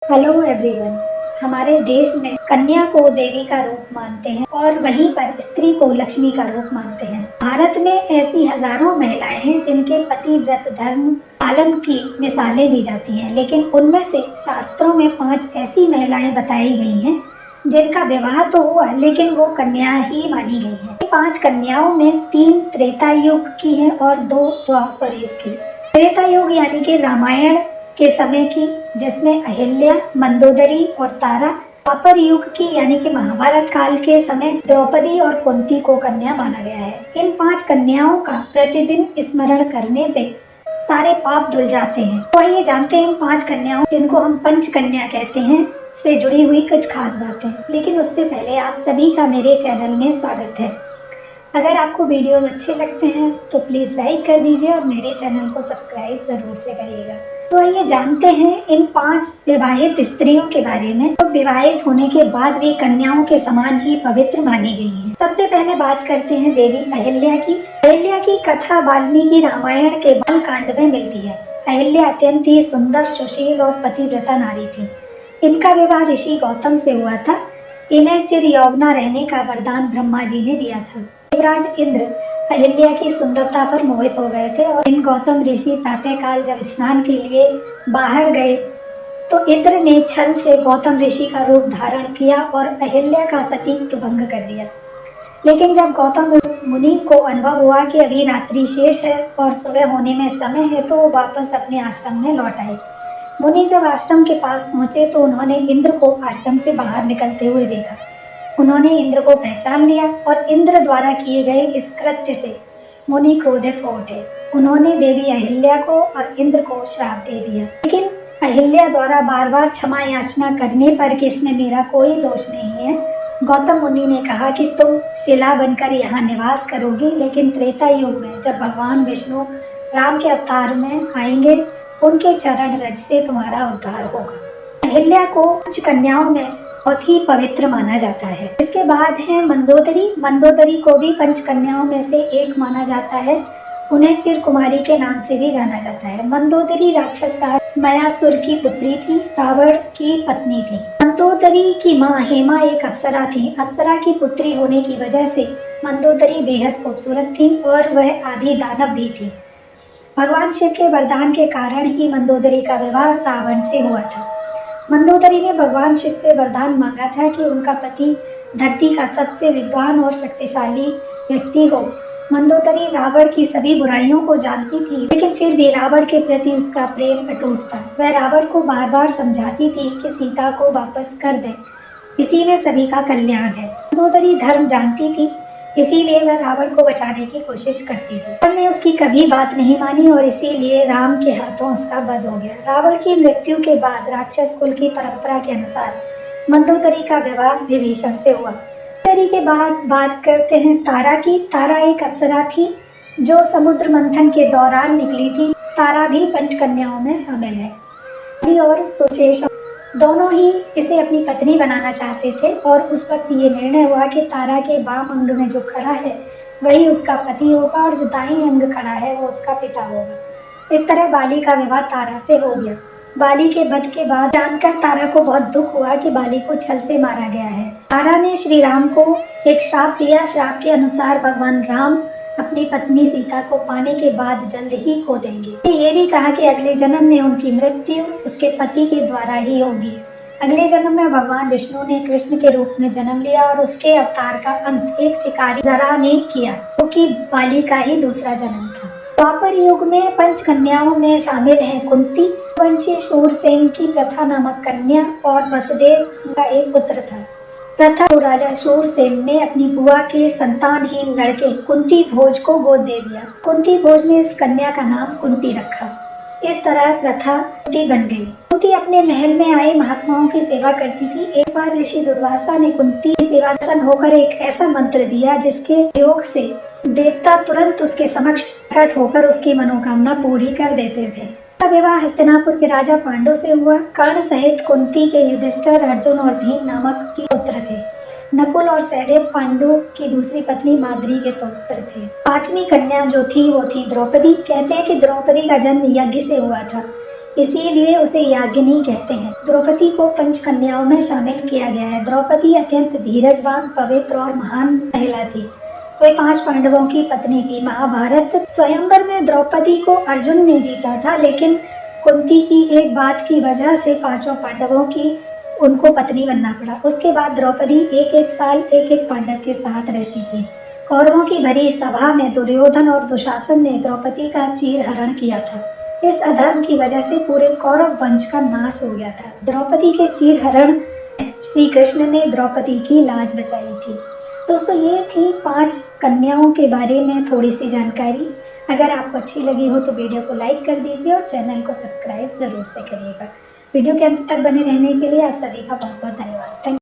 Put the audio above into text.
Hello everyone. हमारे देश में कन्या को देवी का रूप मानते हैं और वहीं पर स्त्री को लक्ष्मी का रूप मानते हैं। भारत में ऐसी हजारों महिलाएं हैं जिनके पति व्रत धर्म पालन की मिसालें दी जाती हैं, लेकिन उनमें से शास्त्रों में 5 ऐसी महिलाएं बताई गई हैं जिनका विवाह तो हुआ लेकिन वो कन्या ही मानी गई है। 5 कन्याओं में 3 त्रेता युग की हैं और 2 द्वापर युग की। त्रेता युग यानी कि रामायण के समय की, जिसमें अहिल्या, मंदोदरी और तारा। द्वापर युग की यानी कि महाभारत काल के समय द्रौपदी और कुंती को कन्या माना गया है। इन 5 कन्याओं का प्रतिदिन स्मरण करने से सारे पाप धुल जाते हैं। तो आइए जानते हैं इन 5 कन्याओं, जिनको हम पंच कन्या कहते हैं, से जुड़ी हुई कुछ खास बातें। लेकिन उससे पहले आप सभी का मेरे चैनल में स्वागत है। अगर आपको वीडियोस अच्छे लगते हैं तो प्लीज़ लाइक कर दीजिए और मेरे चैनल को सब्सक्राइब ज़रूर से करिएगा। तो आइए जानते हैं इन 5 विवाहित स्त्रियों के बारे में, तो विवाहित होने के बाद भी कन्याओं के समान ही पवित्र मानी गई हैं। सबसे पहले बात करते हैं देवी अहिल्या की। अहिल्या की कथा वाल्मीकि रामायण के बालकांड में मिलती है। अहिल्या अत्यंत ही सुंदर, सुशील और पतिव्रता नारी थी। इनका विवाह ऋषि गौतम से हुआ था। इन्हें चिर यौवना रहने का वरदान ब्रह्मा जी ने दिया था। देवराज इंद्र अहिल्या की सुंदरता पर मोहित हो गए थे और इन गौतम ऋषि प्रातःकाल जब स्नान के लिए बाहर गए तो इंद्र ने छल से गौतम ऋषि का रूप धारण किया और अहिल्या का सतीत्व भंग कर दिया। लेकिन जब गौतम मुनि को अनुभव हुआ कि अभी रात्रि शेष है और सुबह होने में समय है, तो वो वापस अपने आश्रम में लौट आए। मुनि जब आश्रम के पास पहुंचे तो उन्होंने इंद्र को आश्रम से बाहर निकलते हुए देखा। उन्होंने इंद्र को पहचान लिया और इंद्र द्वारा किए गए इस कृत्य से मुनि क्रोधित हो उठे। उन्होंने देवी अहिल्या को और इंद्र को श्राप दे दिया। लेकिन अहिल्या द्वारा बार बार क्षमा याचना करने पर कि इसमें मेरा कोई दोष नहीं है, गौतम मुनि ने कहा कि तुम शिला बनकर यहाँ निवास करोगी, लेकिन त्रेता युग में जब भगवान विष्णु राम के अवतार में आएंगे, उनके चरण रज से तुम्हारा उद्धार होगा। अहिल्या को 5 कन्याओं में बहुत ही पवित्र माना जाता है। इसके बाद है मंदोदरी। मंदोदरी को भी 5 कन्याओं में से एक माना जाता है। उन्हें चिर कुमारी के नाम से भी जाना जाता है। मंदोदरी राक्षस राज मयासुर की पुत्री थी, रावण की पत्नी थी। मंदोदरी की माँ हेमा एक अप्सरा थी। अप्सरा की पुत्री होने की वजह से मंदोदरी बेहद खूबसूरत थी और वह आदि दानव भी थी। भगवान शिव के वरदान के कारण ही मंदोदरी का विवाह रावण से हुआ था। मंदोदरी ने भगवान शिव से वरदान मांगा था कि उनका पति धरती का सबसे विद्वान और शक्तिशाली व्यक्ति हो। मंदोदरी रावण की सभी बुराइयों को जानती थी, लेकिन फिर भी रावण के प्रति उसका प्रेम अटूट था। वह रावण को बार बार समझाती थी कि सीता को वापस कर दे, इसी में सभी का कल्याण है। मंदोदरी धर्म जानती थी, इसीलिए वह रावण को बचाने की कोशिश करती थी। रावण ने उसकी कभी बात नहीं मानी और इसीलिए राम के हाथों उसका वध हो गया। रावण की मृत्यु के बाद राक्षस कुल की परंपरा के अनुसार मंदोदरी का विवाह विभीषण से हुआ। मंदोदरी के बाद बात करते हैं तारा की। तारा एक अप्सरा थी जो समुद्र मंथन के दौरान निकली थी। तारा भी 5 कन्याओं में शामिल है और सुशेषा दोनों ही इसे अपनी पत्नी बनाना चाहते थे और उस वक्त ये निर्णय हुआ कि तारा के बाम अंग में जो खड़ा है वही उसका पति होगा और जो दाईं अंग खड़ा है वो उसका पिता होगा। इस तरह बाली का विवाह तारा से हो गया। बाली के वध के बाद जानकर तारा को बहुत दुख हुआ कि बाली को छल से मारा गया है। तारा ने श्री राम को एक श्राप दिया। श्राप के अनुसार भगवान राम अपनी पत्नी सीता को पाने के बाद जल्द ही खो देंगे। ये भी कहा कि अगले जन्म में उनकी मृत्यु उसके पति के द्वारा ही होगी। अगले जन्म में भगवान विष्णु ने कृष्ण के रूप में जन्म लिया और उसके अवतार का अंत एक शिकारी जरा ने किया, क्योंकि बाली का ही दूसरा जन्म था। द्वापर युग में 5 कन्याओं में शामिल हैं कुंती, वंशी शूरसेन की प्रथा नामक कन्या और वसुदेव का एक पुत्र था। प्रथा तो राजा शूरसेन ने अपनी बुआ के संतानहीन लड़के कुंती भोज को गोद दे दिया। कुंती भोज ने इस कन्या का नाम कुंती रखा। इस तरह प्रथा कुंती बन गई। कुंती अपने महल में आए महात्माओं की सेवा करती थी। एक बार ऋषि दुर्वासा ने कुंती की सेवा प्रसन्न होकर एक ऐसा मंत्र दिया जिसके प्रयोग से देवता तुरंत उसके समक्ष प्रकट होकर उसकी मनोकामना पूरी कर देते थे। विवाह हस्तिनापुर के राजा पांडु से हुआ। कर्ण सहित कुंती के युधिष्ठिर, अर्जुन और भीम नामक 3 पुत्र थे। नकुल और सहदेव पांडु की दूसरी पत्नी माद्री के पुत्र थे। 5वीं कन्या जो थी वो थी द्रौपदी। कहते हैं कि द्रौपदी का जन्म यज्ञ से हुआ था। इसीलिए उसे याज्ञनी कहते हैं। द्रौपदी को पंचकन्याओं में शामिल किया गया है। द्रौपदी अत्यंत धीरजवान, पवित्र और महान महिला थी। वे 5 पांडवों की पत्नी थी। महाभारत स्वयंवर में द्रौपदी को अर्जुन ने जीता था, लेकिन कुंती की एक बात की वजह से 5 पांडवों की उनको पत्नी बनना पड़ा। उसके बाद द्रौपदी एक साल एक पांडव के साथ रहती थी। कौरवों की भरी सभा में दुर्योधन और दुशासन ने द्रौपदी का चीरहरण किया था। इस अधर्म की वजह से पूरे कौरव वंश का नाश हो गया था। द्रौपदी के चीरहरण श्री कृष्ण ने द्रौपदी की लाज बचाई थी। दोस्तों, ये थी 5 कन्याओं के बारे में थोड़ी सी जानकारी। अगर आपको अच्छी लगी हो तो वीडियो को लाइक कर दीजिए और चैनल को सब्सक्राइब ज़रूर से करिएगा। वीडियो के अंत तक बने रहने के लिए आप सभी का बहुत बहुत धन्यवाद।